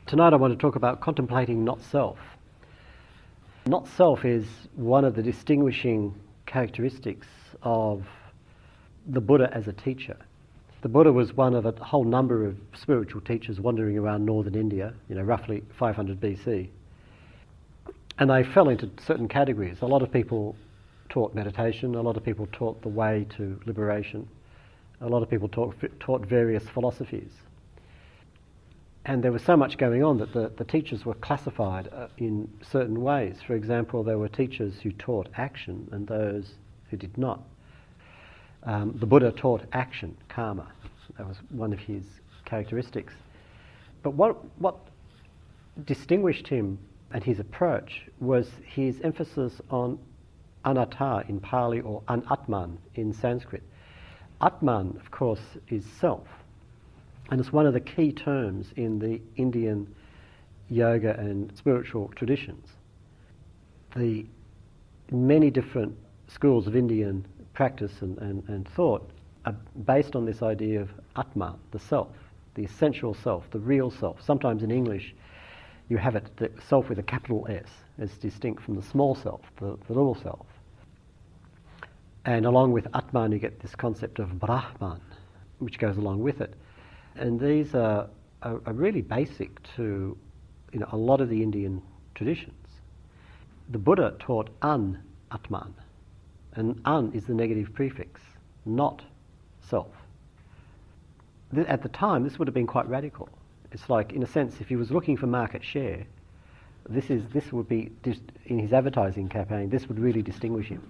Tonight I want to talk about contemplating not-self. Not-self is one of the distinguishing characteristics of the Buddha as a teacher. The Buddha was one of a whole number of spiritual teachers wandering around northern India, roughly 500 BC. And they fell into certain categories. A lot of people taught meditation, a lot of people taught the way to liberation, a lot of people taught various philosophies. And there was so much going on that the teachers were classified in certain ways. For example, there were teachers who taught action and those who did not. The Buddha taught action, karma. That was one of his characteristics. But what distinguished him and his approach was his emphasis on anatta in Pali, or anatman in Sanskrit. Atman, of course, is self. And it's one of the key terms in the Indian yoga and spiritual traditions. The many different schools of Indian practice and thought are based on this idea of Atma, the self, the essential self, the real self. Sometimes in English you have it, the self with a capital S, as distinct from the small self, the little self. And along with Atman you get this concept of Brahman, which goes along with it. And these are really basic to a lot of the Indian traditions. The Buddha taught an-atman, and an is the negative prefix, not self. At the time, this would have been quite radical. It's like, in a sense, if he was looking for market share, this would be, in his advertising campaign, this would really distinguish him.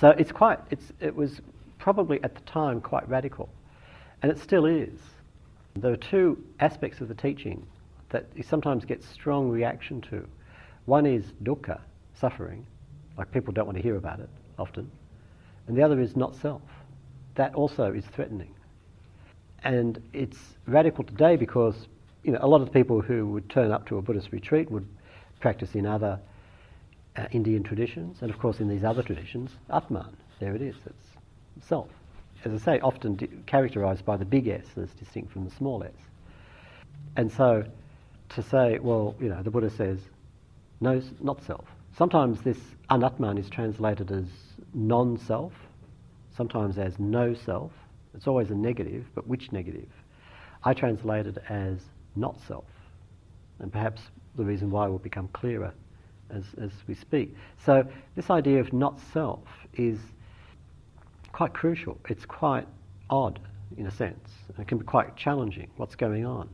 So it was probably at the time quite radical. And it still is. There are two aspects of the teaching that you sometimes get strong reaction to. One is dukkha, suffering, like people don't want to hear about it often. And the other is not self. That also is threatening. And it's radical today because a lot of the people who would turn up to a Buddhist retreat would practice in other Indian traditions, and of course in these other traditions, Atman, there it is, it's self. As I say, often characterised by the big S as distinct from the small s. And so to say, well, the Buddha says, no, not self. Sometimes this anatman is translated as non-self, sometimes as no self. It's always a negative, but which negative? I translate it as not self. And perhaps the reason why will become clearer as we speak. So this idea of not self is quite crucial. It's quite odd, in a sense. It can be quite challenging, what's going on.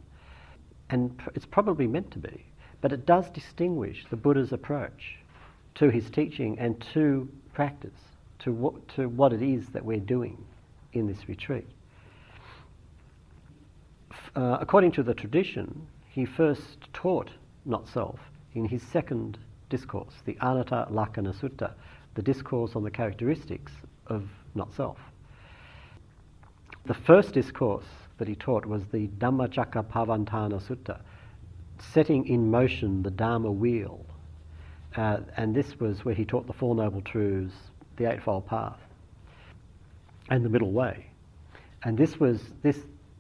And it's probably meant to be. But it does distinguish the Buddha's approach to his teaching and to practice, to what it is that we're doing in this retreat. According to the tradition, he first taught not-self in his second discourse, the Anatta Lakkhana Sutta, the discourse on the characteristics of not-self. The first discourse that he taught was the Dhammacakkappavattana Sutta, setting in motion the Dharma wheel. And this was where he taught the Four Noble Truths, the Eightfold Path, and the Middle Way. And this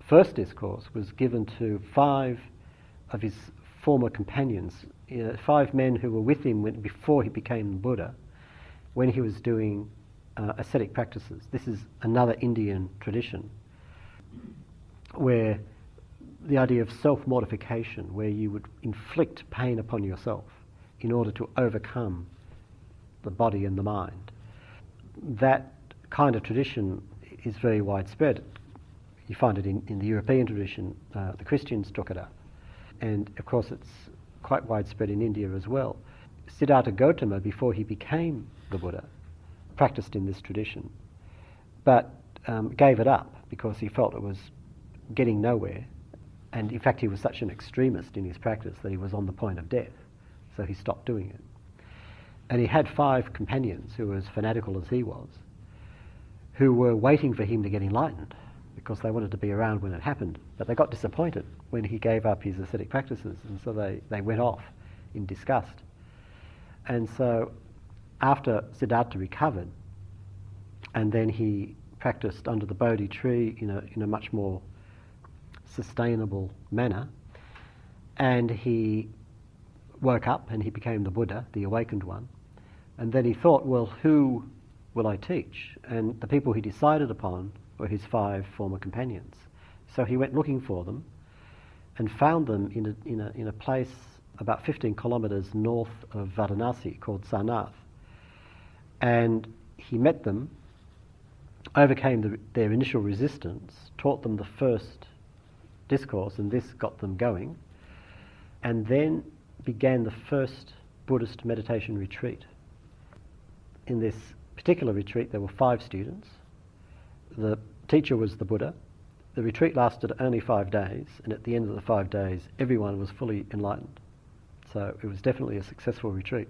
first discourse was given to 5 of his former companions, 5 men who were with him before he became Buddha, when he was doing ascetic practices. This is another Indian tradition where the idea of self-mortification, where you would inflict pain upon yourself in order to overcome the body and the mind. That kind of tradition is very widespread. You find it in the European tradition. The Christians took it up. And of course it's quite widespread in India as well. Siddhartha Gautama, before he became the Buddha, practiced in this tradition, but gave it up because he felt it was getting nowhere. And in fact he was such an extremist in his practice that he was on the point of death, so he stopped doing it. And he had 5 companions who were as fanatical as he was, who were waiting for him to get enlightened because they wanted to be around when it happened, but they got disappointed when he gave up his ascetic practices, and so they went off in disgust. And so after Siddhartha recovered, and then he practiced under the Bodhi tree in a much more sustainable manner, And he woke up and he became the Buddha, the awakened one. And then he thought, well, who will I teach? And the people he decided upon were his 5 former companions. So he went looking for them and found them in a place about 15 kilometres north of Varanasi called Sarnath. And he met them, overcame their initial resistance, taught them the first discourse, and this got them going, and then began the first Buddhist meditation retreat. In this particular retreat there were 5 students. The teacher was the Buddha. The retreat lasted only 5 days, and at the end of the 5 days everyone was fully enlightened. So it was definitely a successful retreat.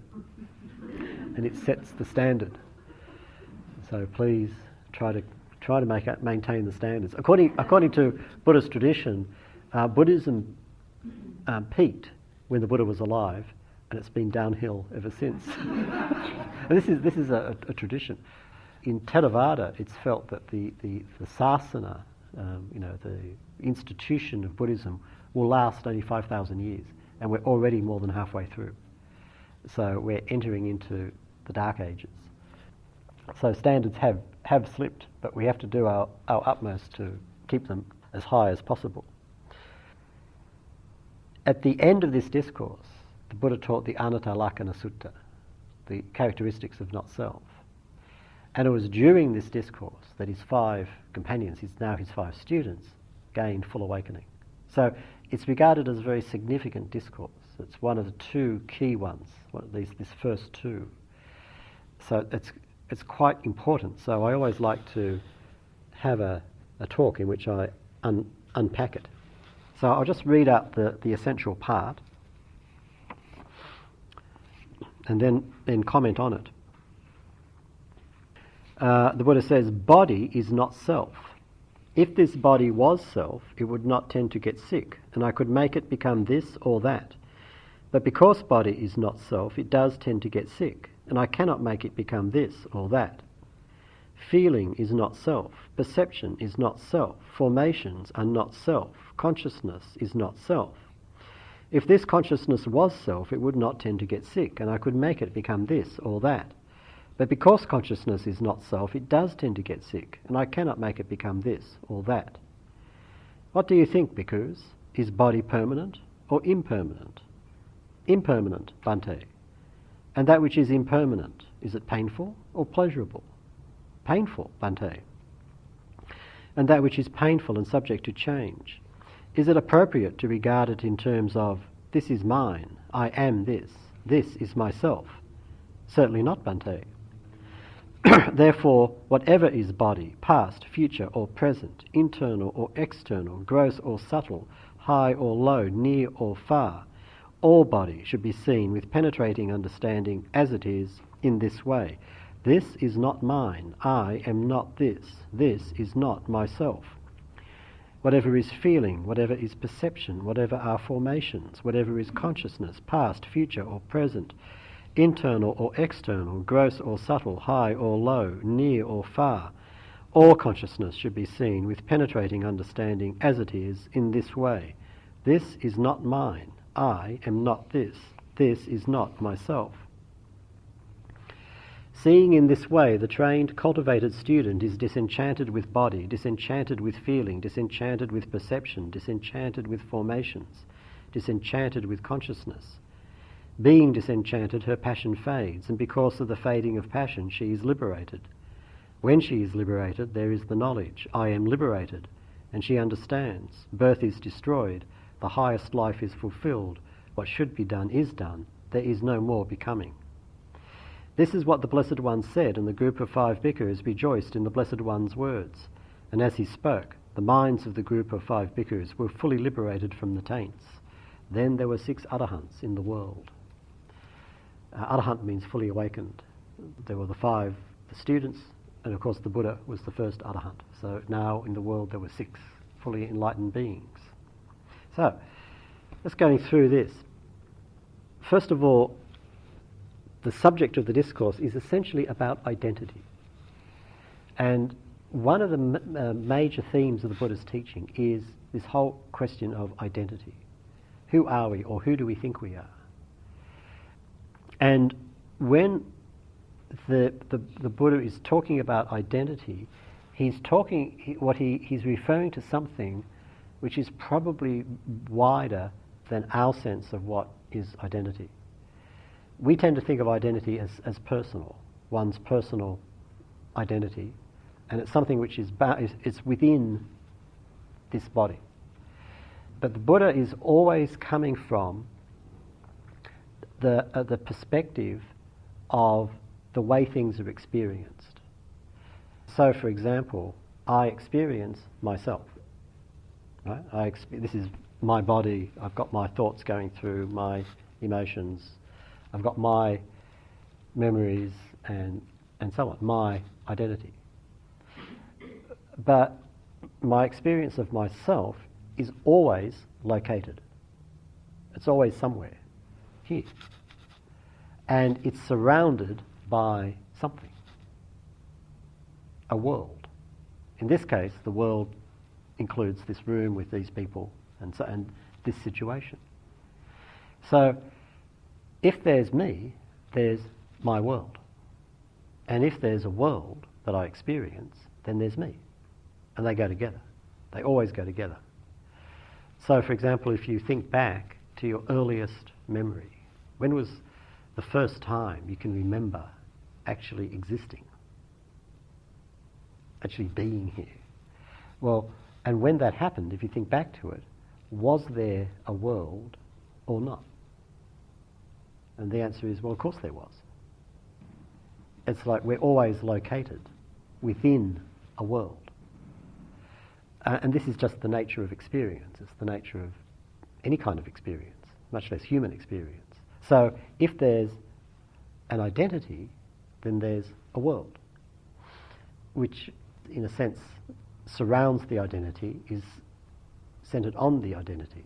And it sets the standard. So please try to maintain the standards. According to Buddhist tradition, Buddhism peaked when the Buddha was alive, and it's been downhill ever since. And this is a tradition. In Theravada, it's felt that the sasana, the institution of Buddhism, will last only 5,000 years, and we're already more than halfway through. So we're entering into the Dark Ages. So standards have slipped, but we have to do our utmost to keep them as high as possible. At the end of this discourse, the Buddha taught the Anatta Lakkhana Sutta, the characteristics of not-self. And it was during this discourse that his 5 companions, now his 5 students, gained full awakening. So it's regarded as a very significant discourse. It's one of the 2 key ones, this first 2. So it's quite important. So I always like to have a talk in which I unpack it. So I'll just read out the essential part and then comment on it. The Buddha says, body is not self. If this body was self, it would not tend to get sick, and I could make it become this or that. But because body is not self, it does tend to get sick, and I cannot make it become this or that. Feeling is not self. Perception is not self. Formations are not self. Consciousness is not self. If this consciousness was self, it would not tend to get sick, and I could make it become this or that. But because consciousness is not self, it does tend to get sick, and I cannot make it become this or that. What do you think, bhikkhus? Is body permanent or impermanent? Impermanent, Bhante. And that which is impermanent, is it painful or pleasurable? Painful, Bhante. And that which is painful and subject to change, is it appropriate to regard it in terms of, this is mine, I am this is myself? Certainly not, Bhante. Therefore, whatever is body, past, future or present, internal or external, gross or subtle, high or low, near or far, all body should be seen with penetrating understanding as it is in this way. This is not mine, I am not this is not myself. Whatever is feeling, whatever is perception, whatever are formations, whatever is consciousness, past, future or present, internal or external, gross or subtle, high or low, near or far, all consciousness should be seen with penetrating understanding as it is in this way. This is not mine, I am not this is not myself. Seeing in this way, the trained, cultivated student is disenchanted with body, disenchanted with feeling, disenchanted with perception, disenchanted with formations, disenchanted with consciousness. Being disenchanted, her passion fades, and because of the fading of passion, she is liberated. When she is liberated, there is the knowledge, I am liberated, and she understands. Birth is destroyed, the highest life is fulfilled, what should be done is done, there is no more becoming. This is what the Blessed One said, and the group of 5 bhikkhus rejoiced in the Blessed One's words. And as he spoke, the minds of the group of 5 bhikkhus were fully liberated from the taints. Then there were 6 arahants in the world. Arahant means fully awakened. There were the 5 students, and of course the Buddha was the first arahant. So now in the world there were 6 fully enlightened beings. So, let's go through this. First of all, the subject of the discourse is essentially about identity. And one of the major themes of the Buddha's teaching is this whole question of identity. Who are we, or who do we think we are? And when the Buddha is talking about identity, he's referring to something which is probably wider than our sense of what is identity. We tend to think of identity as personal, one's personal identity, and it's something which is within this body. But the Buddha is always coming from the perspective of the way things are experienced. So, for example, I experience myself. Right? This is my body. I've got my thoughts going through, my emotions. I've got my memories and so on, my identity. But my experience of myself is always located. It's always somewhere, here. And it's surrounded by something, a world. In this case, the world includes this room with these people and this situation. So, if there's me, there's my world. And if there's a world that I experience, then there's me. And they go together. They always go together. So, for example, if you think back to your earliest memory, when was the first time you can remember actually existing? Actually being here? Well, and when that happened, if you think back to it, was there a world or not? And the answer is, well, of course there was. It's like we're always located within a world. And this is just the nature of experience. It's the nature of any kind of experience, much less human experience. So if there's an identity, then there's a world, which in a sense surrounds the identity, is centered on the identity.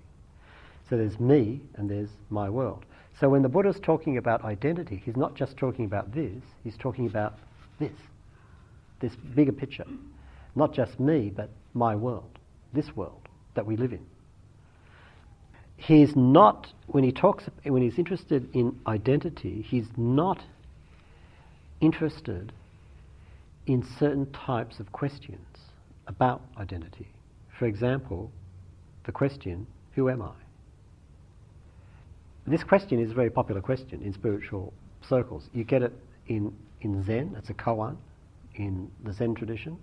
So there's me and there's my world. So when the Buddha's talking about identity, he's not just talking about this, he's talking about this bigger picture. Not just me, but my world, this world that we live in. He's not, when he's interested in identity, he's not interested in certain types of questions about identity. For example, the question, who am I? This question is a very popular question in spiritual circles. You get it in Zen, it's a koan in the Zen tradition.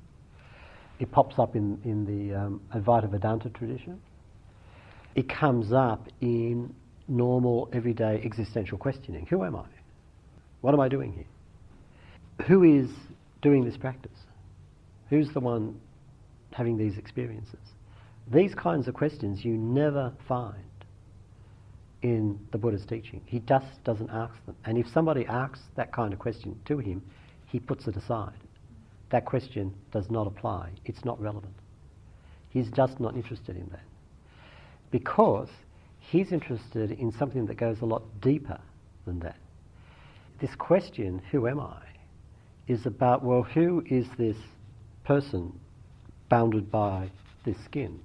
It pops up in the Advaita Vedanta tradition. It comes up in normal, everyday existential questioning. Who am I? What am I doing here? Who is doing this practice? Who's the one having these experiences? These kinds of questions you never find in the Buddha's teaching. He just doesn't ask them. And if somebody asks that kind of question to him, he puts it aside. That question does not apply. It's not relevant. He's just not interested in that. Because he's interested in something that goes a lot deeper than that. This question, who am I, is about, well, who is this person bounded by this skin?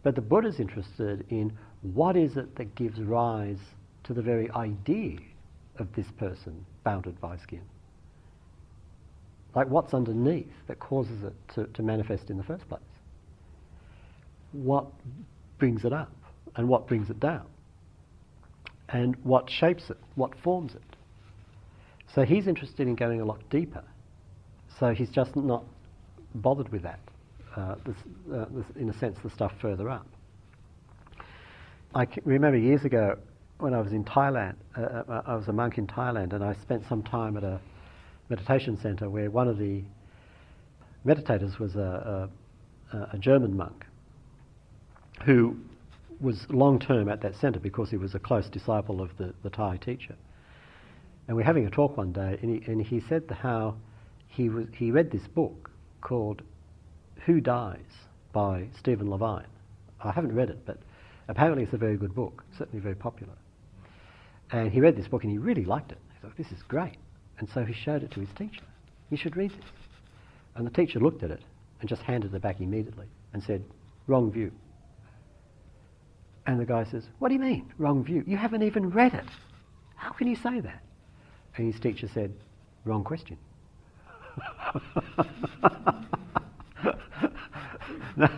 But the Buddha's interested in what is it that gives rise to the very idea of this person bounded by skin? Like what's underneath that causes it to manifest in the first place? What brings it up and what brings it down? And what shapes it? What forms it? So he's interested in going a lot deeper. So he's just not bothered with that. In a sense, the stuff further up. I remember years ago when I was in Thailand, I was a monk in Thailand, and I spent some time at a meditation centre where one of the meditators was a German monk who was long-term at that centre because he was a close disciple of the Thai teacher. And we're having a talk one day, and he said how he read this book called Who Dies by Stephen Levine. I haven't read it, but apparently it's a very good book, certainly very popular. And he read this book and he really liked it. He thought, this is great. And so he showed it to his teacher. You should read this. And the teacher looked at it and just handed it back immediately and said, wrong view. And the guy says, what do you mean, wrong view? You haven't even read it. How can you say that? And his teacher said, wrong question. Now,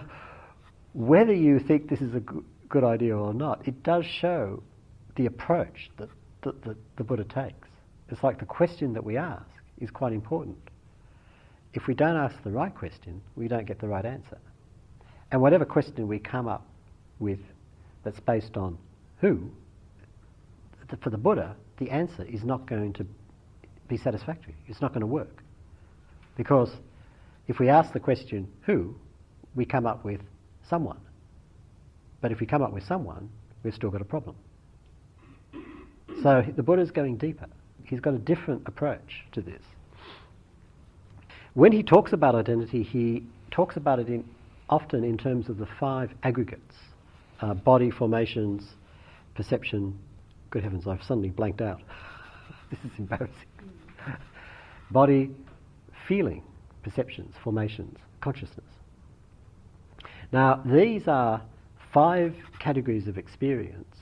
whether you think this is a good idea or not, it does show the approach that the Buddha takes. It's like the question that we ask is quite important. If we don't ask the right question, we don't get the right answer. And whatever question we come up with that's based on who, for the Buddha, the answer is not going to be satisfactory. It's not going to work. Because if we ask the question who, we come up with someone. But if we come up with someone, we've still got a problem. So the Buddha's going deeper. He's got a different approach to this. When he talks about identity, he talks about it often in terms of the 5 aggregates. Body, formations, perception. Good heavens, I've suddenly blanked out. This is embarrassing. Body, feeling, perceptions, formations, consciousness. Now, these are 5 categories of experience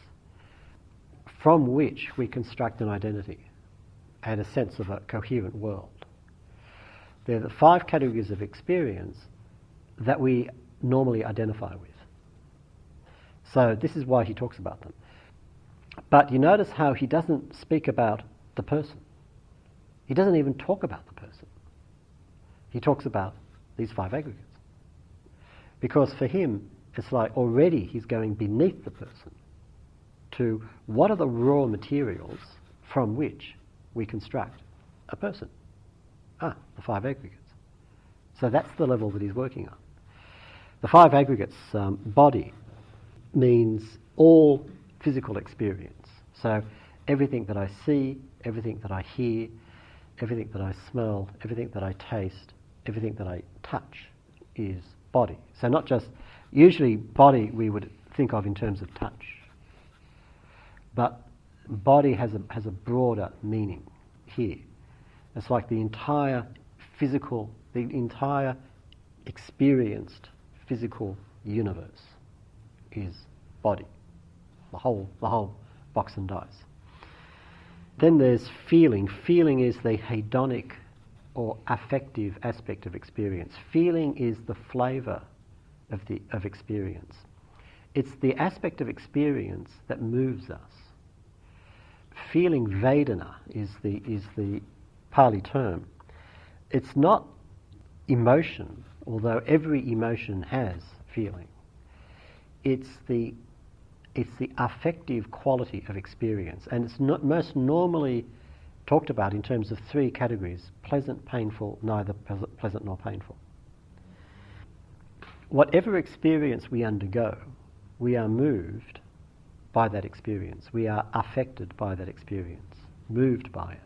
from which we construct an identity and a sense of a coherent world. They're the 5 categories of experience that we normally identify with. So this is why he talks about them. But you notice how he doesn't speak about the person. He doesn't even talk about the person. He talks about these 5 aggregates. Because for him, it's like already he's going beneath the person to what are the raw materials from which we construct a person. The 5 aggregates. So that's the level that he's working on. The 5 aggregates, body, means all physical experience. So everything that I see, everything that I hear, everything that I smell, everything that I taste, everything that I touch is body. So not just, usually body we would think of in terms of touch. But body has a broader meaning here. It's like the entire physical, the entire experienced physical universe is body. The whole box and dice. Then there's feeling. Feeling is the hedonic or affective aspect of experience. Feeling is the flavour of experience. It's the aspect of experience that moves us. Feeling, Vedana, is the Pali term. It's not emotion, although every emotion has feeling. It's the affective quality of experience, and it's not most normally talked about in terms of 3 categories: pleasant, painful, neither pleasant nor painful. Whatever experience we undergo, we are moved by that experience. We are affected by that experience, moved by it.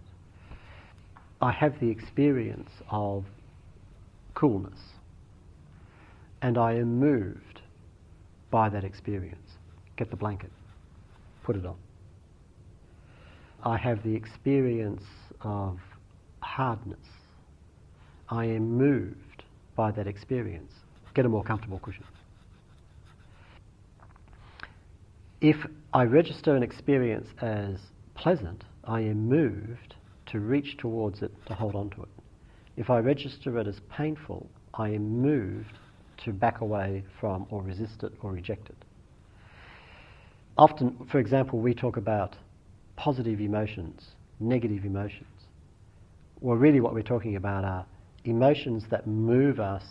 I have the experience of coolness, and I am moved by that experience. Get the blanket, put it on. I have the experience of hardness. I am moved by that experience. Get a more comfortable cushion. If I register an experience as pleasant, I am moved to reach towards it, to hold on to it. If I register it as painful, I am moved to back away from or resist it or reject it. Often, for example, we talk about positive emotions, negative emotions. Well, really what we're talking about are emotions that move us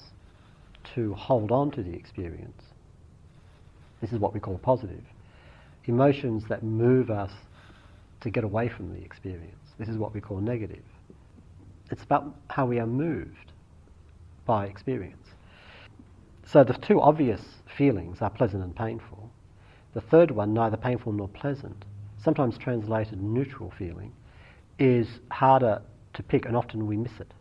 to hold on to the experience. This is what we call positive. Emotions that move us to get away from the experience. This is what we call negative. It's about how we are moved by experience. So the 2 obvious feelings are pleasant and painful. The third one, neither painful nor pleasant, sometimes translated neutral feeling, is harder to pick, and often we miss it.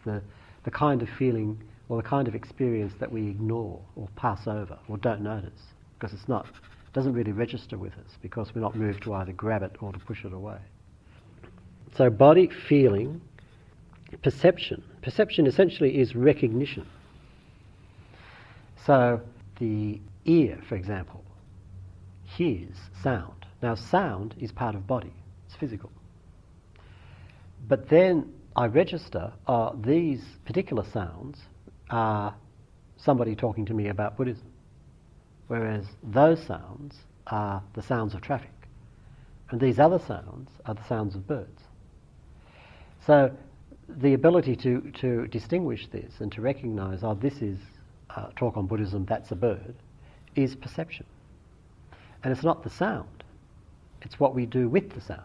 The kind of feeling or the kind of experience that we ignore or pass over or don't notice, because it doesn't really register with us, because we're not moved to either grab it or to push it away. So body, feeling, perception. Perception essentially is recognition. So the ear, for example, hears sound. Now sound is part of body, it's physical. But then I register these particular sounds are somebody talking to me about Buddhism, whereas those sounds are the sounds of traffic, and these other sounds are the sounds of birds. So the ability to distinguish this and to recognise, this is talk on Buddhism, that's a bird, is perception. And it's not the sound, it's what we do with the sound.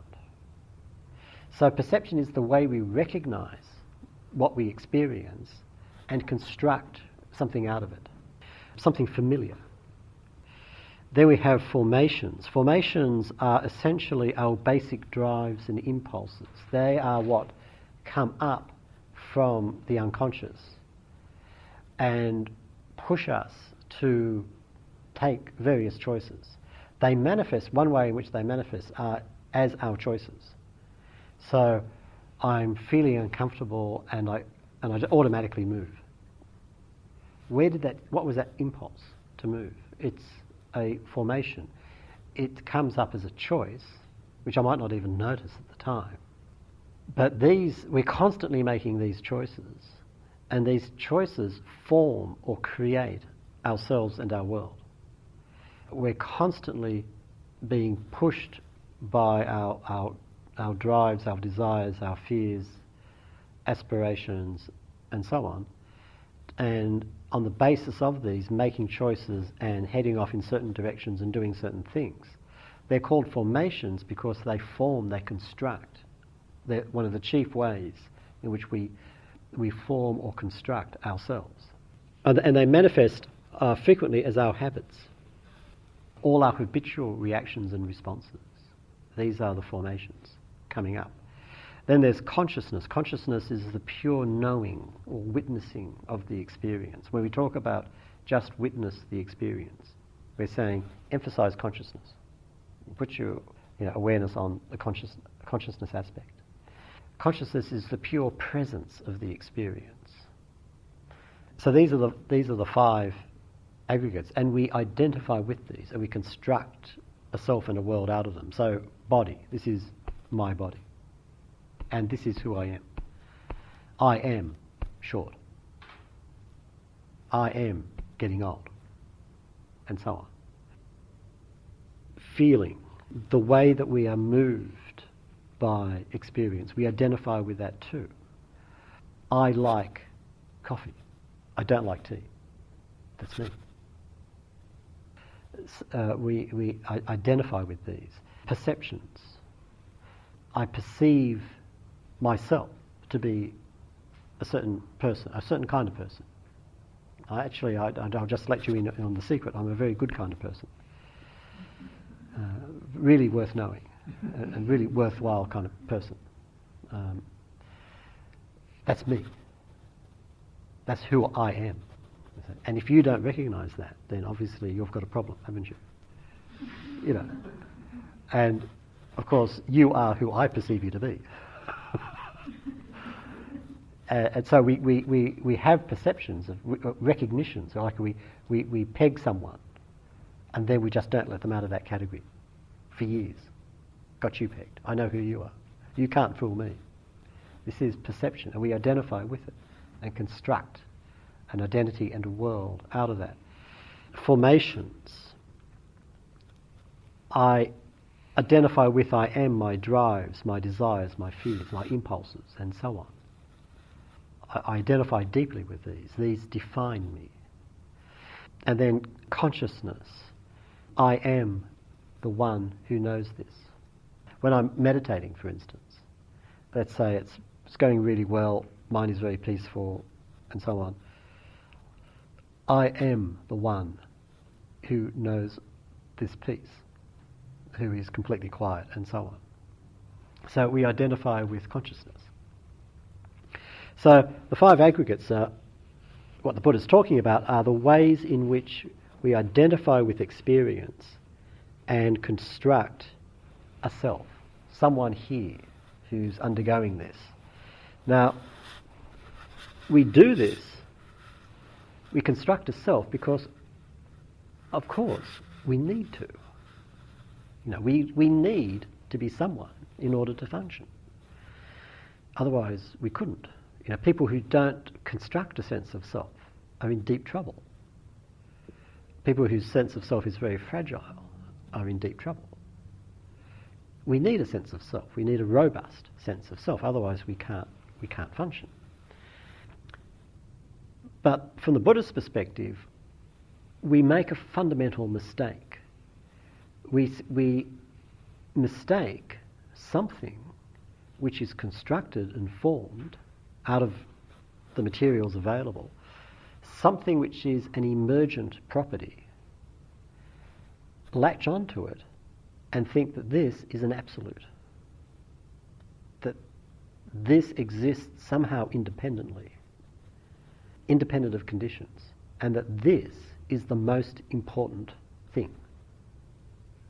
So perception is the way we recognise what we experience and construct something out of it, something familiar. Then we have formations. Formations are essentially our basic drives and impulses. They are what come up from the unconscious and push us to take various choices. They manifest, one way in which they manifest are as our choices. So I'm feeling uncomfortable and I automatically move. What was that impulse to move? It's a formation. It comes up as a choice, which I might not even notice at the time. But we're constantly making these choices, and these choices form or create ourselves and our world. We're constantly being pushed by our drives, our desires, our fears, aspirations, and so on. And on the basis of these, making choices and heading off in certain directions and doing certain things. They're called formations because they form, they construct. They're one of the chief ways in which we form or construct ourselves. And they manifest frequently as our habits. All our habitual reactions and responses. These are the formations coming up. Then there's consciousness. Consciousness is the pure knowing or witnessing of the experience. When we talk about just witness the experience, we're saying emphasize consciousness. Put your awareness on the consciousness aspect. Consciousness is the pure presence of the experience. So these are the five aggregates, and we identify with these, and we construct a self and a world out of them. So body, this is my body. And this is who I am. I am short. I am getting old. And so on. Feeling, the way that we are moved by experience, we identify with that too. I like coffee. I don't like tea. That's me. We identify with these. Perceptions. I perceive myself to be a certain person, a certain kind of person. I'll just let you in on the secret. I'm a very good kind of person. Really worth knowing, and really worthwhile kind of person. That's me. That's who I am. And if you don't recognise that, then obviously you've got a problem, haven't you? And of course, you are who I perceive you to be. And so we have perceptions of recognitions, like we peg someone, and then we just don't let them out of that category for years. Got you pegged. I know who you are. You can't fool me. This is perception, and we identify with it and construct an identity and a world out of that. Formations. I identify with I am my drives, my desires, my fears, my impulses, and so on. I identify deeply with these. These define me. And then consciousness. I am the one who knows this. When I'm meditating, for instance, let's say it's going really well, mind is very peaceful, and so on. I am the one who knows this peace, who is completely quiet, and so on. So we identify with consciousness. So the five aggregates are, what the Buddha's talking about, are the ways in which we identify with experience and construct a self, someone here who's undergoing this. Now, we do this, we construct a self because, of course, we need to. We need to be someone in order to function. Otherwise, we couldn't. People who don't construct a sense of self are in deep trouble. People whose sense of self is very fragile are in deep trouble. We need a sense of self. We need a robust sense of self. Otherwise, we can't function. But from the Buddhist perspective, we make a fundamental mistake. We mistake something which is constructed and formed out of the materials available, something which is an emergent property, latch onto it and think that this is an absolute, that this exists somehow independent of conditions, and that this is the most important thing.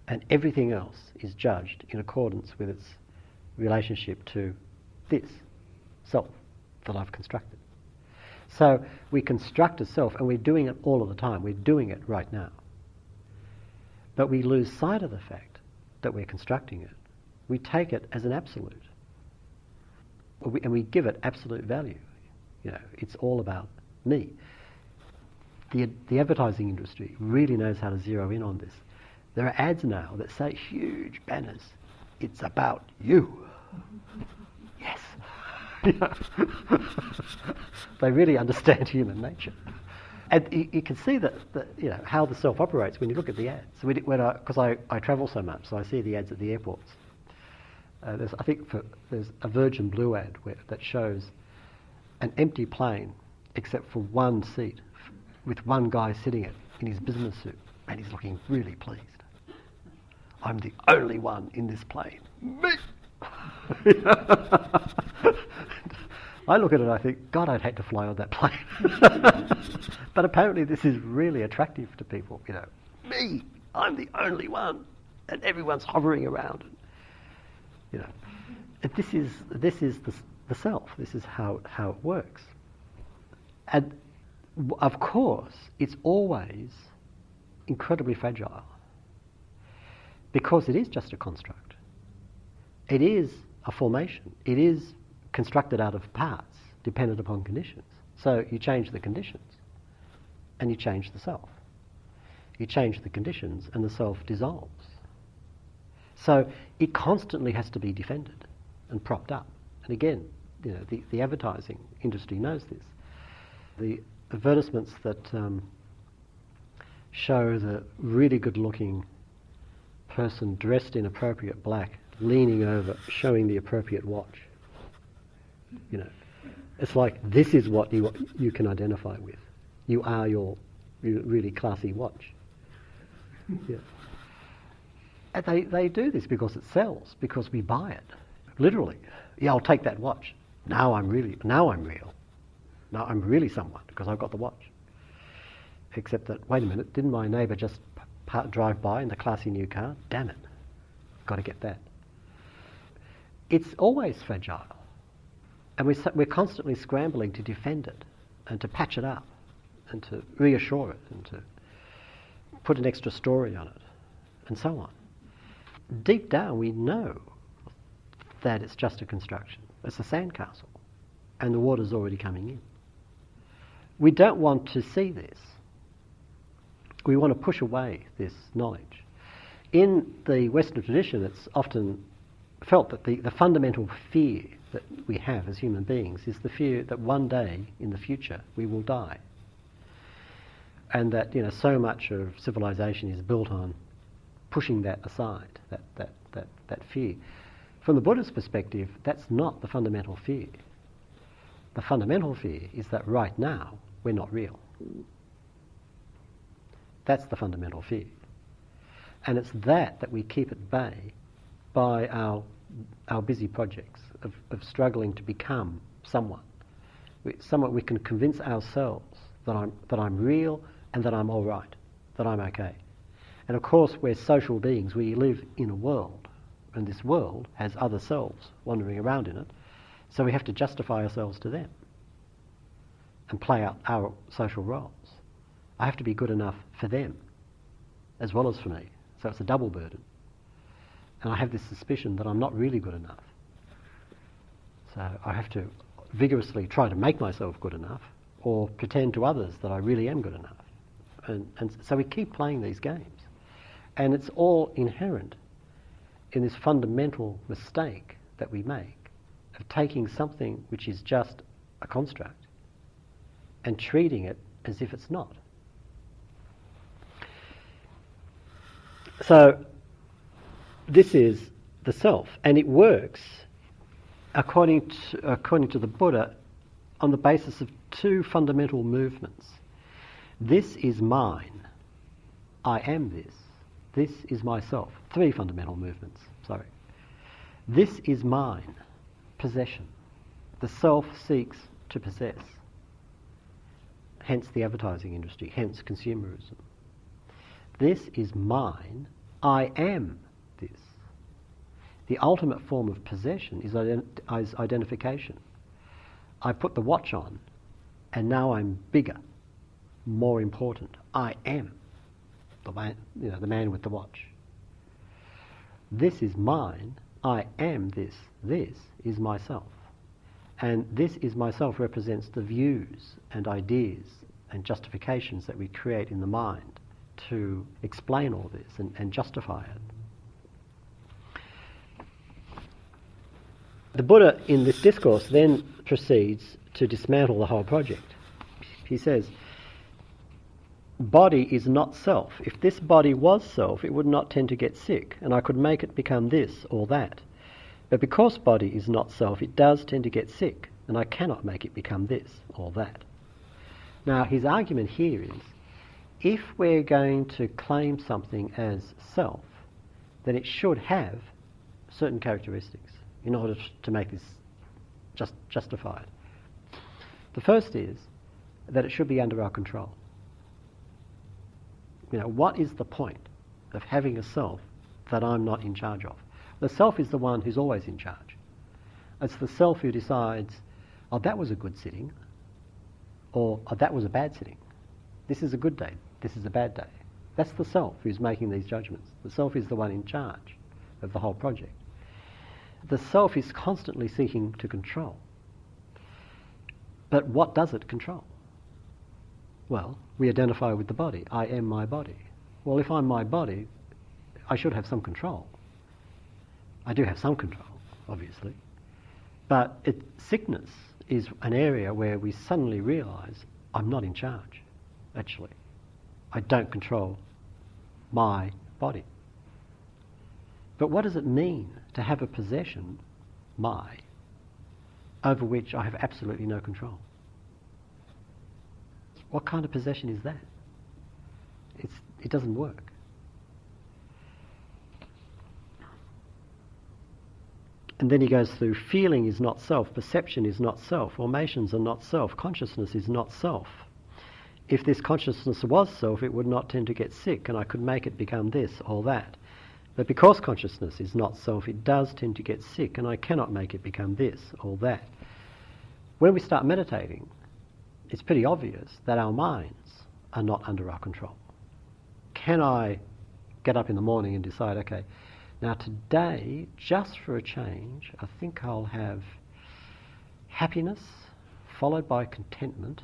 And everything else is judged in accordance with its relationship to this self that I've constructed. So we construct a self, and we're doing it all of the time. We're doing it right now. But we lose sight of the fact that we're constructing it. We take it as an absolute. And we give it absolute value. It's all about me. The advertising industry really knows how to zero in on this. There are ads now that say, huge banners, it's about you. Yes. They really understand human nature. And you can see that how the self operates when you look at the ads. Because I travel so much, so I see the ads at the airports. There's a Virgin Blue ad that shows an empty plane except for one seat with one guy sitting in his business suit, and he's looking really pleased. I'm the only one in this plane. Me! I look at it and I think, God, I'd hate to fly on that plane. But apparently this is really attractive to people. Me! I'm the only one, and everyone's hovering around. And this is the self. This is how it works. And of course, it's always incredibly fragile, because it is just a construct. It is a formation. It is constructed out of parts dependent upon conditions. So you change the conditions and you change the self. You change the conditions and the self dissolves. So it constantly has to be defended and propped up. And again, the advertising industry knows this. The advertisements that show the really good-looking person dressed in appropriate black, leaning over, showing the appropriate watch. It's like, this is what you can identify with. You are your really classy watch. Yeah. And they do this because it sells, because we buy it. Literally. Yeah, I'll take that watch. Now I'm real. Now I'm really someone, because I've got the watch. Except that, wait a minute, didn't my neighbour just drive by in the classy new car? Damn it. Got to get that. It's always fragile. And we're constantly scrambling to defend it and to patch it up and to reassure it and to put an extra story on it and so on. Deep down we know that it's just a construction. It's a sandcastle and the water's already coming in. We don't want to see this. We want to push away this knowledge. In the Western tradition, it's often felt that the fundamental fear that we have as human beings is the fear that one day in the future we will die. And that so much of civilization is built on pushing that aside, that fear. From the Buddhist perspective, that's not the fundamental fear. The fundamental fear is that right now we're not real. That's the fundamental fear. And it's that we keep at bay by our busy projects of struggling to become someone. Someone we can convince ourselves that I'm real and that I'm all right, that I'm okay. And of course, we're social beings. We live in a world, and this world has other selves wandering around in it. So we have to justify ourselves to them and play out our social roles. I have to be good enough for them as well as for me. So it's a double burden. And I have this suspicion that I'm not really good enough. So I have to vigorously try to make myself good enough, or pretend to others that I really am good enough. And so we keep playing these games. And it's all inherent in this fundamental mistake that we make of taking something which is just a construct and treating it as if it's not. So this is the self, and it works according to the Buddha on the basis of two fundamental movements. This is mine. I am this. This is myself. Three fundamental movements. Sorry. This is mine. Possession. The self seeks to possess. Hence the advertising industry. Hence consumerism. This is mine. I am this. The ultimate form of possession is identification. I put the watch on, and now I'm bigger, more important. I am the man with the watch. This is mine. I am this. This is myself. And this is myself represents the views and ideas and justifications that we create in the mind to explain all this and justify it. The Buddha in this discourse then proceeds to dismantle the whole project. He says, body is not self. If this body was self, it would not tend to get sick, and I could make it become this or that. But because body is not self, it does tend to get sick, and I cannot make it become this or that. Now, his argument here is, if we're going to claim something as self, then it should have certain characteristics in order to make this justified. The first is that it should be under our control. What is the point of having a self that I'm not in charge of? The self is the one who's always in charge. It's the self who decides, oh, that was a good sitting, or oh, that was a bad sitting. This is a good day, this is a bad day. That's the self who's making these judgments. The self is the one in charge of the whole project. The self is constantly seeking to control. But what does it control? Well, we identify with the body. I am my body. Well, if I'm my body, I should have some control. I do have some control, obviously. But sickness is an area where we suddenly realise I'm not in charge, actually. I don't control my body. But what does it mean to have a possession, over which I have absolutely no control? What kind of possession is that? It doesn't work. And then he goes through, feeling is not self, perception is not self, formations are not self, consciousness is not self. If this consciousness was self, it would not tend to get sick, and I could make it become this or that. But because consciousness is not self, it does tend to get sick, and I cannot make it become this or that. When we start meditating, it's pretty obvious that our minds are not under our control. Can I get up in the morning and decide, okay, now today, just for a change, I think I'll have happiness followed by contentment,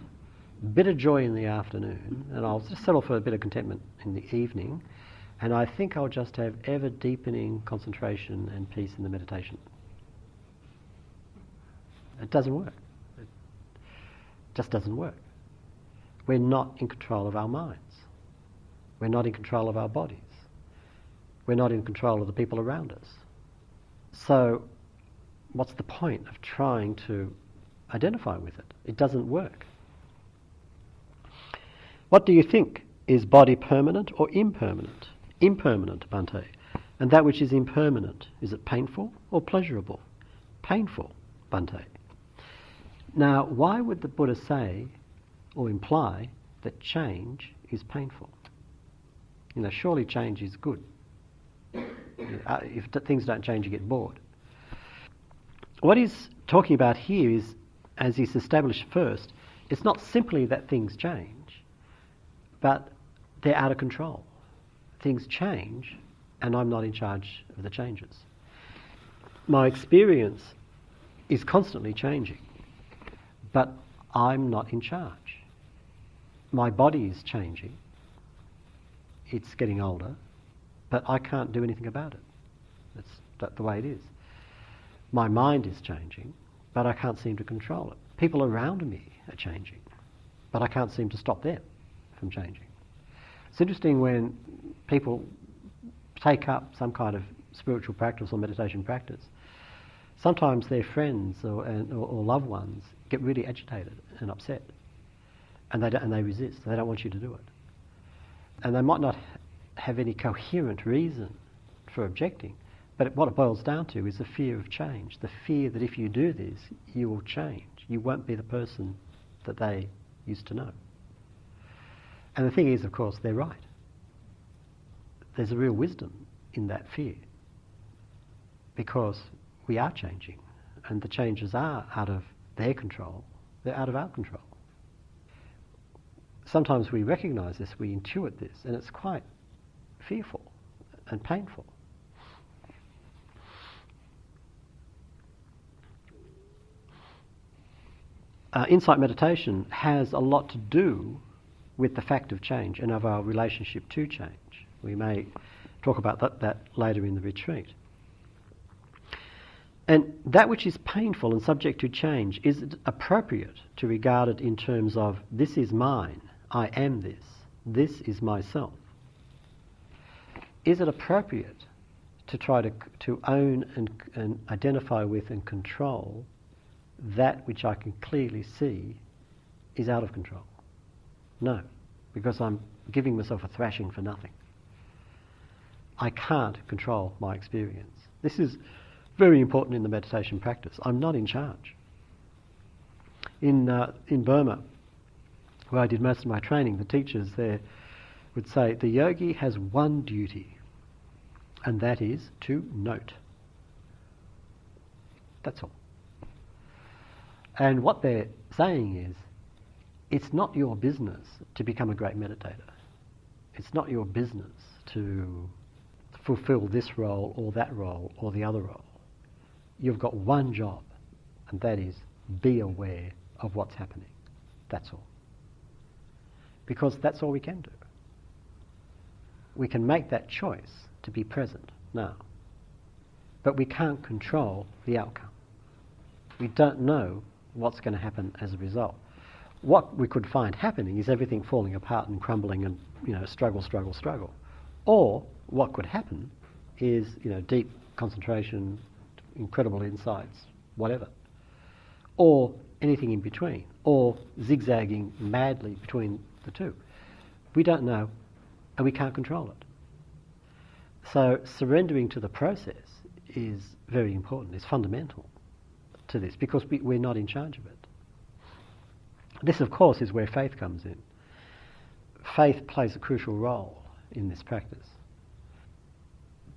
a bit of joy in the afternoon, and I'll just settle for a bit of contentment in the evening, and I think I'll just have ever-deepening concentration and peace in the meditation. It doesn't work. It just doesn't work. We're not in control of our minds. We're not in control of our bodies. We're not in control of the people around us. So what's the point of trying to identify with it? It doesn't work. What do you think? Is body permanent or impermanent? Impermanent, Bhante. And that which is impermanent, is it painful or pleasurable? Painful, Bhante. Now, why would the Buddha say or imply that change is painful? Surely change is good. If things don't change, you get bored. What he's talking about here is, as he's established first, it's not simply that things change, but they're out of control. Things change and I'm not in charge of the changes. My experience is constantly changing, but I'm not in charge. My body is changing. It's getting older, but I can't do anything about it. That's the way it is. My mind is changing, but I can't seem to control it. People around me are changing, but I can't seem to stop them from changing. It's interesting when people take up some kind of spiritual practice or meditation practice, sometimes their friends or loved ones get really agitated and upset, and they resist. They don't want you to do it. And they might not have any coherent reason for objecting, but what it boils down to is the fear of change, the fear that if you do this, you will change. You won't be the person that they used to know. And the thing is, of course, they're right. There's a real wisdom in that fear, because we are changing, and the changes are out of their control, they're out of our control. Sometimes we recognise this, we intuit this, and it's quite fearful and painful. Insight meditation has a lot to do with the fact of change and of our relationship to change. We may talk about that later in the retreat. And that which is painful and subject to change, is it appropriate to regard it in terms of, this is mine, I am this is myself? Is it appropriate to try to own and identify with and control that which I can clearly see is out of control? No, because I'm giving myself a thrashing for nothing. I can't control my experience. This is very important in the meditation practice. I'm not in charge. In Burma, where I did most of my training, the teachers there would say the yogi has one duty, and that is to note. That's all. And what they're saying is, it's not your business to become a great meditator. It's not your business to fulfill this role or that role or the other role. You've got one job, and that is be aware of what's happening. That's all. Because that's all we can do. We can make that choice to be present now, but we can't control the outcome. We don't know what's going to happen as a result. What we could find happening is everything falling apart and crumbling and, struggle. Or what could happen is, deep concentration, incredible insights, whatever. Or anything in between, or zigzagging madly between the two. We don't know, and we can't control it. So surrendering to the process is very important, it's fundamental to this, because we're not in charge of it. This, of course, is where faith comes in. Faith plays a crucial role in this practice.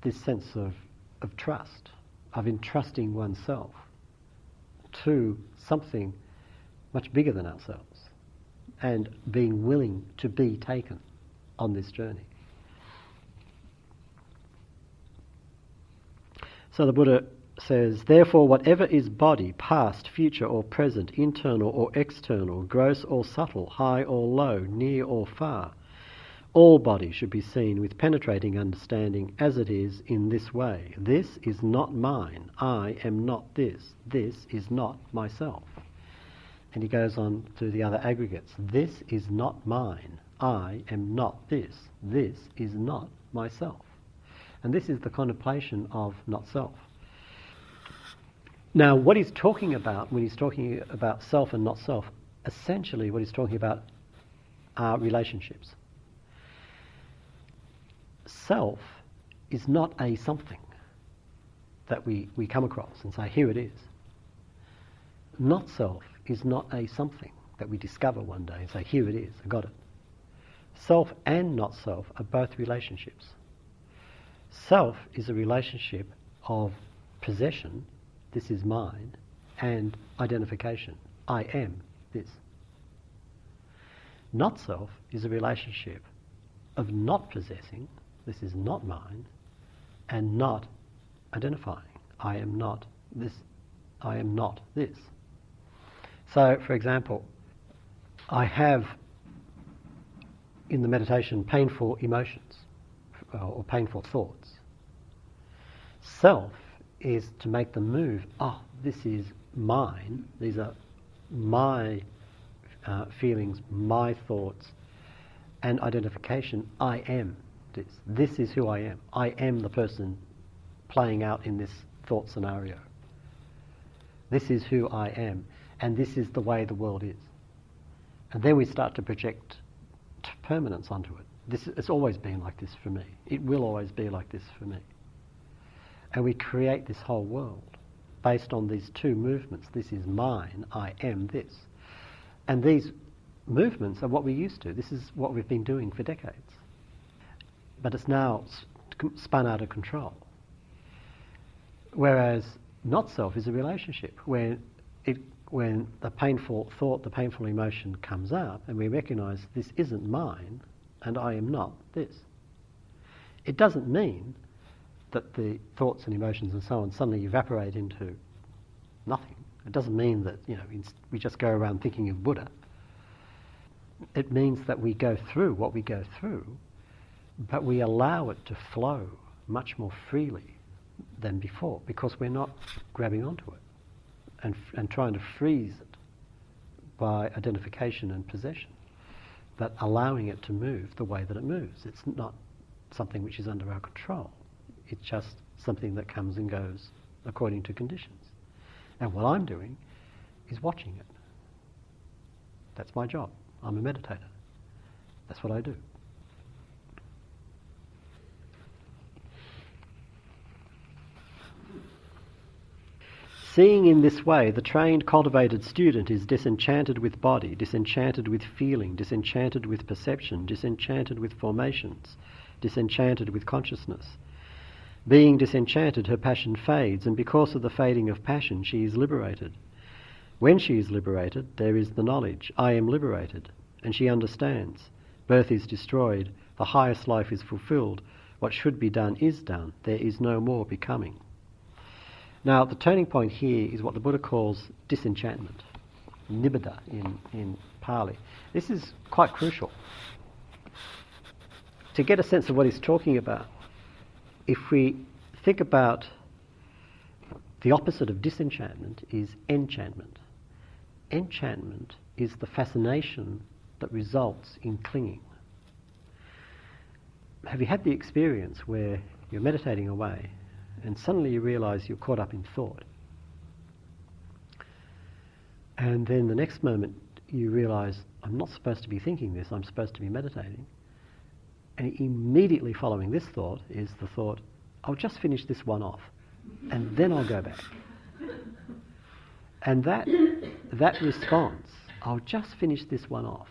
This sense of trust, of entrusting oneself to something much bigger than ourselves, and being willing to be taken on this journey. So the Buddha says, therefore whatever is body, past, future or present, internal or external, gross or subtle, high or low, near or far, all body should be seen with penetrating understanding as it is in this way. This is not mine. I am not this. This is not myself. And he goes on to the other aggregates. This is not mine. I am not this. This is not myself. And this is the contemplation of not-self. Now, what he's talking about when he's talking about self and not-self, essentially what he's talking about are relationships. Self is not a something that we come across and say, here it is. Not-self is not a something that we discover one day and say, here it is, I got it. Self and not-self are both relationships. Self is a relationship of possession, this is mine, and identification, I am this. Not-self is a relationship of not possessing, this is not mine, and not identifying. I am not this. I am not this. So, for example, I have in the meditation painful emotions or painful thoughts. Self is to make them move. Oh, this is mine. These are my feelings, my thoughts, and identification. I am this. This is who I am. I am the person playing out in this thought scenario. This is who I am, and this is the way the world is. And then we start to project permanence onto it. It's always been like this for me. It will always be like this for me. And we create this whole world based on these two movements. This is mine, I am this. And these movements are what we're used to. This is what we've been doing for decades. But it's now spun out of control. Whereas not-self is a relationship where when the painful thought, the painful emotion comes up and we recognise this isn't mine and I am not this. It doesn't mean that the thoughts and emotions and so on suddenly evaporate into nothing. It doesn't mean that we just go around thinking of Buddha. It means that we go through what we go through, but we allow it to flow much more freely than before because we're not grabbing onto it and trying to freeze it by identification and possession, but allowing it to move the way that it moves. It's not something which is under our control. It's just something that comes and goes according to conditions. And what I'm doing is watching it. That's my job. I'm a meditator. That's what I do. Seeing in this way, the trained, cultivated student is disenchanted with body, disenchanted with feeling, disenchanted with perception, disenchanted with formations, disenchanted with consciousness. Being disenchanted, her passion fades, and because of the fading of passion, she is liberated. When she is liberated, there is the knowledge, I am liberated, and she understands. Birth is destroyed, the highest life is fulfilled, what should be done is done, there is no more becoming. Now, the turning point here is what the Buddha calls disenchantment, nibbida in Pali. This is quite crucial. To get a sense of what he's talking about, if we think about the opposite of disenchantment is enchantment. Enchantment is the fascination that results in clinging. Have you had the experience where you're meditating away and suddenly you realise you're caught up in thought? And then the next moment you realise, I'm not supposed to be thinking this, I'm supposed to be meditating. And immediately following this thought is the thought, I'll just finish this one off and then I'll go back. And that response, I'll just finish this one off,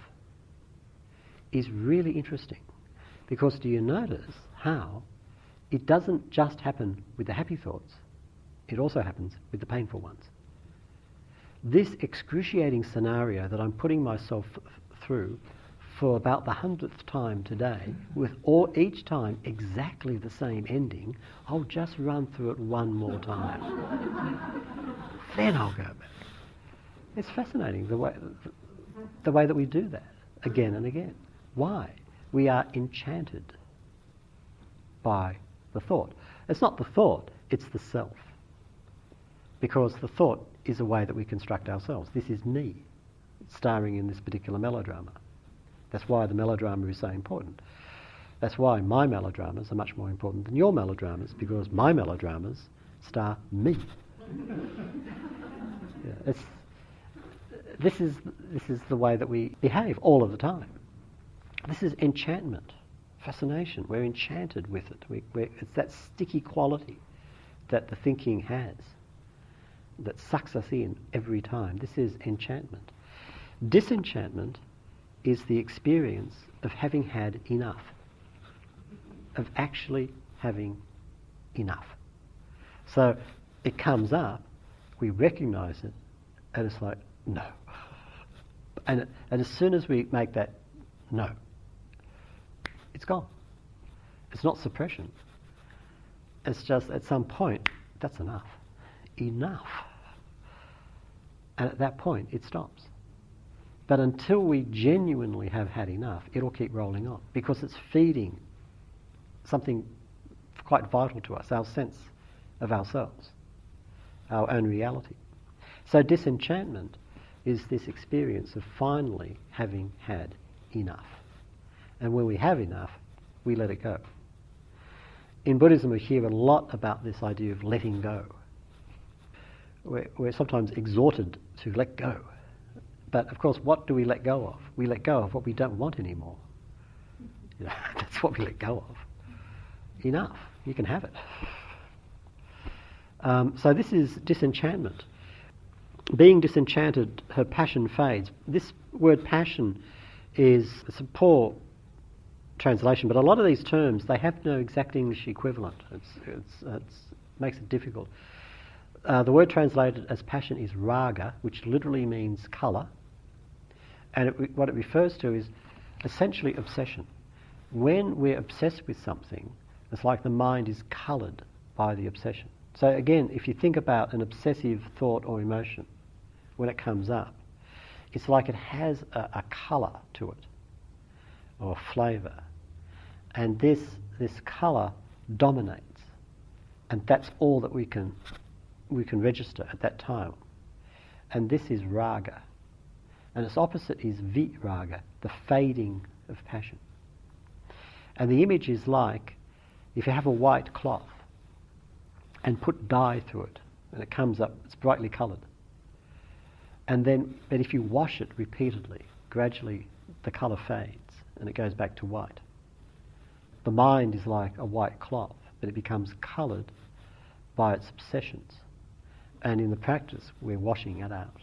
is really interesting. Because do you notice how it doesn't just happen with the happy thoughts, it also happens with the painful ones. This excruciating scenario that I'm putting myself through for about the 100th time today, with each time exactly the same ending, I'll just run through it one more time. Then I'll go back. It's fascinating the way that we do that again and again. Why? We are enchanted by the thought. It's not the thought, it's the self. Because the thought is a way that we construct ourselves. This is me, starring in this particular melodrama. That's why the melodrama is so important. That's why my melodramas are much more important than your melodramas, because my melodramas star me. This is the way that we behave all of the time. This is enchantment, fascination. We're enchanted with it. It's that sticky quality that the thinking has that sucks us in every time. This is enchantment. Disenchantment is the experience of having had enough, of actually having enough. So it comes up, we recognise it, and it's like, no. And as soon as we make that no, it's gone. It's not suppression. It's just at some point, that's enough. Enough. And at that point, it stops. But until we genuinely have had enough, it'll keep rolling on because it's feeding something quite vital to us, our sense of ourselves, our own reality. So disenchantment is this experience of finally having had enough. And when we have enough, we let it go. In Buddhism, we hear a lot about this idea of letting go. We're sometimes exhorted to let go. But of course, what do we let go of? We let go of what we don't want anymore. You know, that's what we let go of. Enough. You can have it. So this is disenchantment. Being disenchanted, her passion fades. This word passion it's a poor translation, but a lot of these terms, they have no exact English equivalent. It makes it difficult. The word translated as passion is raga, which literally means colour. And what it refers to is essentially obsession. When we're obsessed with something, it's like the mind is coloured by the obsession. So again, if you think about an obsessive thought or emotion, when it comes up, it's like it has a colour to it, or a flavour. And this colour dominates. And that's all that we can register at that time. And this is raga. And its opposite is viraga, the fading of passion. And the image is like if you have a white cloth and put dye through it, and it comes up, it's brightly coloured. But if you wash it repeatedly, gradually the colour fades and it goes back to white. The mind is like a white cloth, but it becomes coloured by its obsessions. And in the practice, we're washing it out.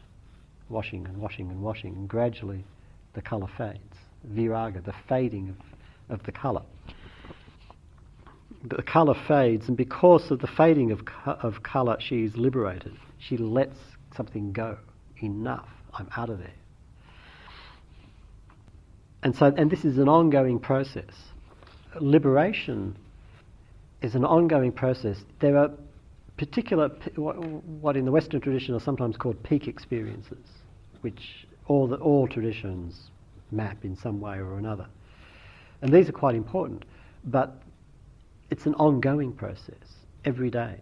Washing and washing and washing, and gradually the colour fades. Viraga, the fading of the colour. The colour fades, and because of the fading of colour, she is liberated. She lets something go. Enough. I'm out of there. And this is an ongoing process. Liberation is an ongoing process. There are particular, what in the Western tradition are sometimes called peak experiences, which all traditions map in some way or another. And these are quite important, but it's an ongoing process every day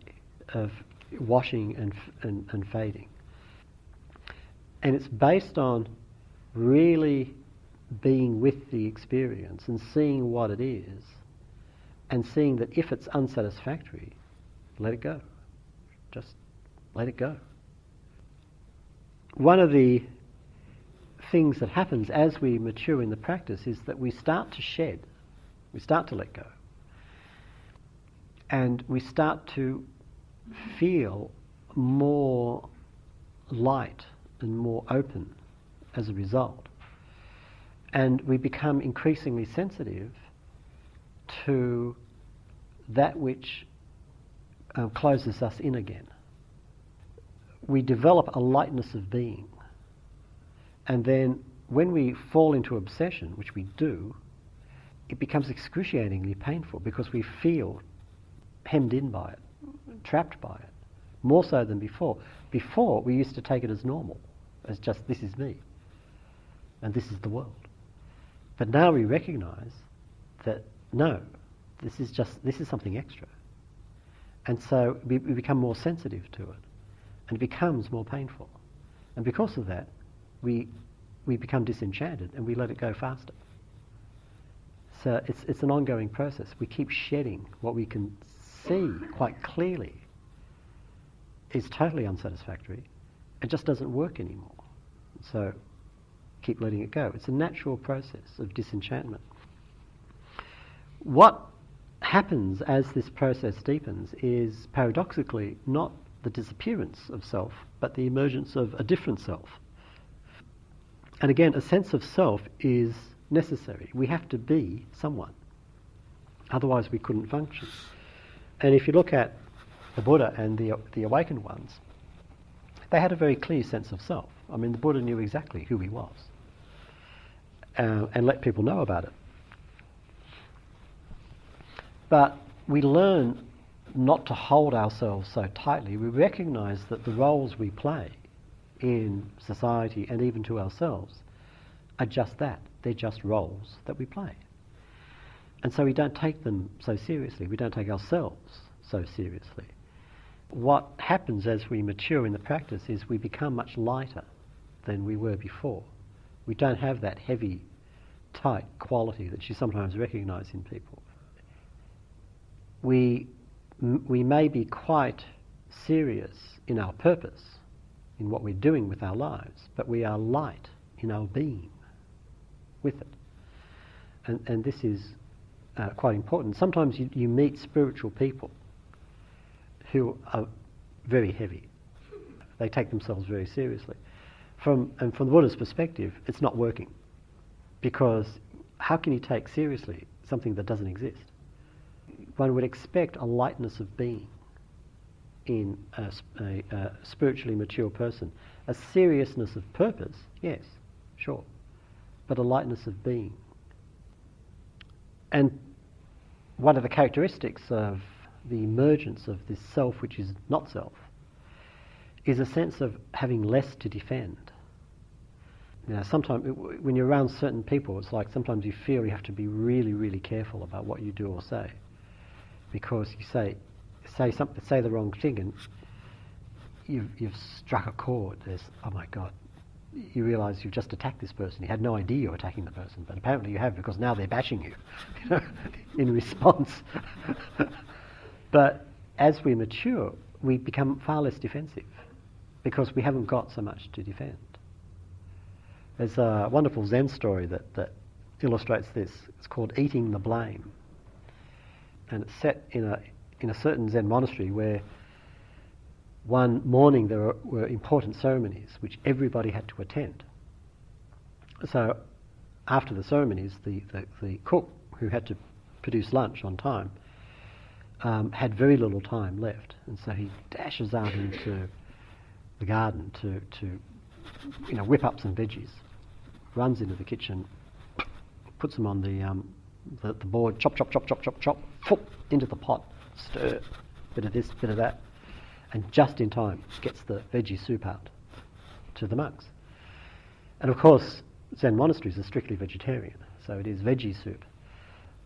of washing and fading. And it's based on really being with the experience and seeing what it is, and seeing that if it's unsatisfactory, let it go. Just let it go. One of the things that happens as we mature in the practice is that we start to shed, we start to let go, and we start to feel more light and more open as a result. And we become increasingly sensitive to that which closes us in again. We develop a lightness of being. And then when we fall into obsession, which we do, it becomes excruciatingly painful because we feel hemmed in by it, trapped by it, more so than before. Before, we used to take it as normal, as just, this is me, and this is the world. But now we recognise that, no, this is something extra. And so we become more sensitive to it, and it becomes more painful. And because of that, we become disenchanted and we let it go faster. So it's an ongoing process. We keep shedding what we can see quite clearly is totally unsatisfactory. It just doesn't work anymore. So keep letting it go. It's a natural process of disenchantment. What happens as this process deepens is paradoxically not the disappearance of self, but the emergence of a different self. And again, a sense of self is necessary. We have to be someone. Otherwise we couldn't function. And if you look at the Buddha and the awakened ones, they had a very clear sense of self. I mean, the Buddha knew exactly who he was and let people know about it. But we learn not to hold ourselves so tightly. We recognise that the roles we play in society and even to ourselves are just that. They're just roles that we play. And so we don't take them so seriously. We don't take ourselves so seriously. What happens as we mature in the practice is we become much lighter than we were before. We don't have that heavy, tight quality that you sometimes recognise in people. We may be quite serious in our purpose, in what we're doing with our lives, but we are light in our being with it. And this is quite important. Sometimes you meet spiritual people who are very heavy. They take themselves very seriously. From the Buddha's perspective, it's not working. Because how can you take seriously something that doesn't exist? One would expect a lightness of being in a spiritually mature person. A seriousness of purpose, yes, sure, but a lightness of being. And one of the characteristics of the emergence of this self which is not self is a sense of having less to defend. You know, sometimes when you're around certain people, it's like sometimes you feel you have to be really, really careful about what you do or say, because you say the wrong thing and you've struck a chord. There's, oh my God, you realise you've just attacked this person. You had no idea you were attacking the person, but apparently you have, because now they're bashing you, in response. But as we mature, we become far less defensive because we haven't got so much to defend. There's a wonderful Zen story that illustrates this. It's called Eating the Blame. And it's set in a certain Zen monastery where one morning there were important ceremonies which everybody had to attend. So after the ceremonies, the cook, who had to produce lunch on time, had very little time left, and so he dashes out into the garden to whip up some veggies, runs into the kitchen, puts them on the board, chop, into the pot, stir, bit of this, bit of that, and just in time gets the veggie soup out to the monks. And of course, Zen monasteries are strictly vegetarian, so it is veggie soup.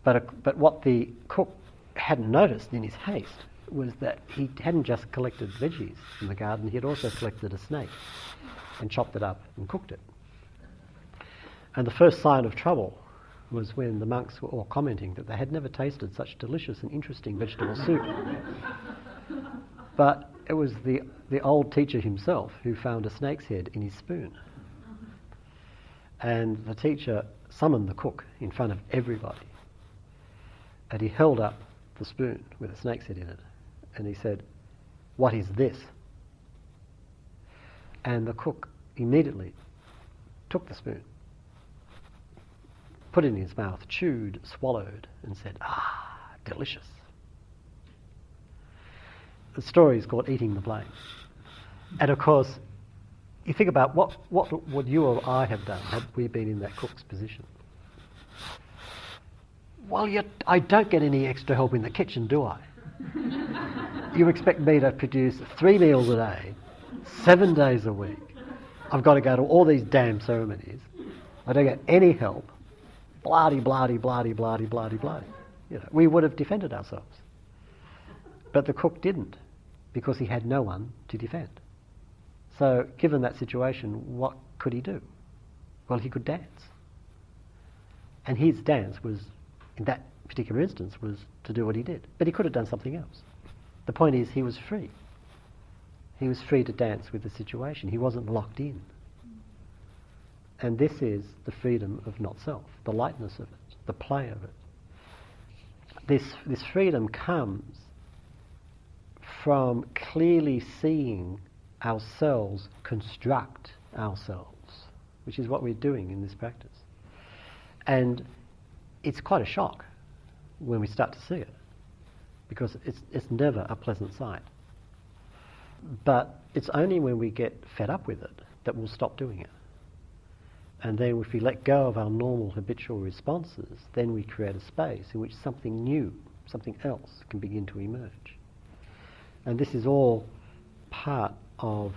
But what the cook hadn't noticed in his haste was that he hadn't just collected veggies from the garden, he had also collected a snake and chopped it up and cooked it. And the first sign of trouble was when the monks were all commenting that they had never tasted such delicious and interesting vegetable soup. But it was the old teacher himself who found a snake's head in his spoon. And the teacher summoned the cook in front of everybody. And he held up the spoon with a snake's head in it. And he said, "What is this?" And the cook immediately took the spoon, put it in his mouth, chewed, swallowed, and said, "Ah, delicious." The story is called Eating the Blame. And of course, you think about what would you or I have done had we been in that cook's position? Well, I don't get any extra help in the kitchen, do I? You expect me to produce 3 meals a day, 7 days a week. I've got to go to all these damn ceremonies. I don't get any help. Blah-de, blah-de, blah-de, blah-de, blah-de, blah-de. We would have defended ourselves. But the cook didn't, because he had no one to defend. So, given that situation, what could he do? Well, he could dance. And his dance was, in that particular instance, was to do what he did. But he could have done something else. The point is, he was free. He was free to dance with the situation. He wasn't locked in. And this is the freedom of not-self, the lightness of it, the play of it. This freedom comes from clearly seeing ourselves construct ourselves, which is what we're doing in this practice. And it's quite a shock when we start to see it, because it's never a pleasant sight. But it's only when we get fed up with it that we'll stop doing it. And then if we let go of our normal habitual responses, then we create a space in which something new, something else can begin to emerge. And this is all part of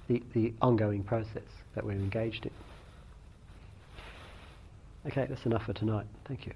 the ongoing process that we're engaged in. Okay, that's enough for tonight. Thank you.